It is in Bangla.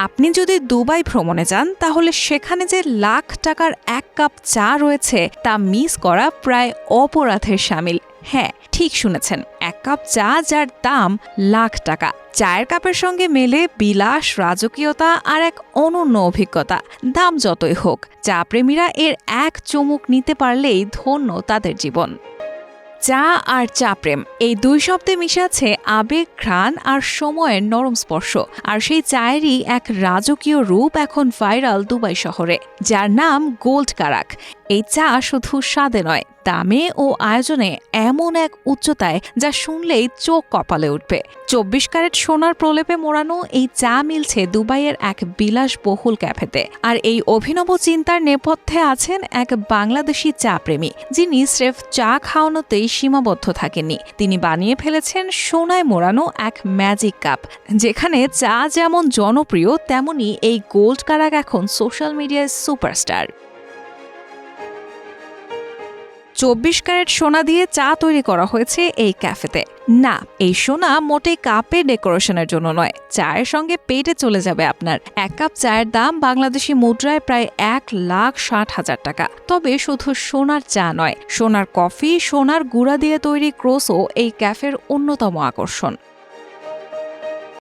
আপনি যদি দুবাই ভ্রমণে যান তাহলে সেখানে যে লাখ টাকার এক কাপ চা রয়েছে তা মিস করা প্রায় অপরাধের শামিল। হ্যাঁ, ঠিক শুনেছেন, এক কাপ চা যার দাম লাখ টাকা। চায়ের কাপের সঙ্গে মেলে বিলাস, রাজকীয়তা আর এক অনন্য অভিজ্ঞতা। দাম যতই হোক, চা প্রেমীরা এর এক চুমুক নিতে পারলেই ধন্য তাদের জীবন। চা আর চা প্রেম, এই দুই শব্দে মিশে আছে আবেগ, ঘ্রাণ আর সময়ের নরম স্পর্শ। আর সেই চায়েরই এক রাজকীয় রূপ এখন ভাইরাল দুবাই শহরে, যার নাম গোল্ড কারাক। এই চা শুধু স্বাদে নয়, দামে ও আয়োজনে এমন এক উচ্চতায় যা শুনলেই চোখ কপালে উঠবে। 24 ক্যারেট সোনার প্রলেপে মোড়ানো এই চা মিলছে দুবাইয়ের এক বিলাসবহুল ক্যাফেতে। আর এই অভিনব চিন্তার নেপথ্যে আছেন এক বাংলাদেশি চা প্রেমী, যিনি স্রেফ চা খাওয়ানোতেই সীমাবদ্ধ থাকেননি। তিনি বানিয়ে ফেলেছেন সোনায় মোড়ানো এক ম্যাজিক কাপ, যেখানে চা যেমন জনপ্রিয় তেমনি এই গোল্ড কারাক এখন সোশ্যাল মিডিয়ায় সুপারস্টার। 24 ক্যারেট সোনা দিয়ে চা তৈরি করা হয়েছে এই ক্যাফেতে। না, এই সোনা মোটেই কাপে ডেকোরেশনের জন্য নয়, চায়ের সঙ্গে পেটে চলে যাবে আপনার। এক কাপ চায়ের দাম বাংলাদেশি মুদ্রায় প্রায় 1,60,000 টাকা। তবে শুধু সোনার চা নয়, সোনার কফি, সোনার গুঁড়া দিয়ে তৈরি ক্রোসও এই ক্যাফের অন্যতম আকর্ষণ।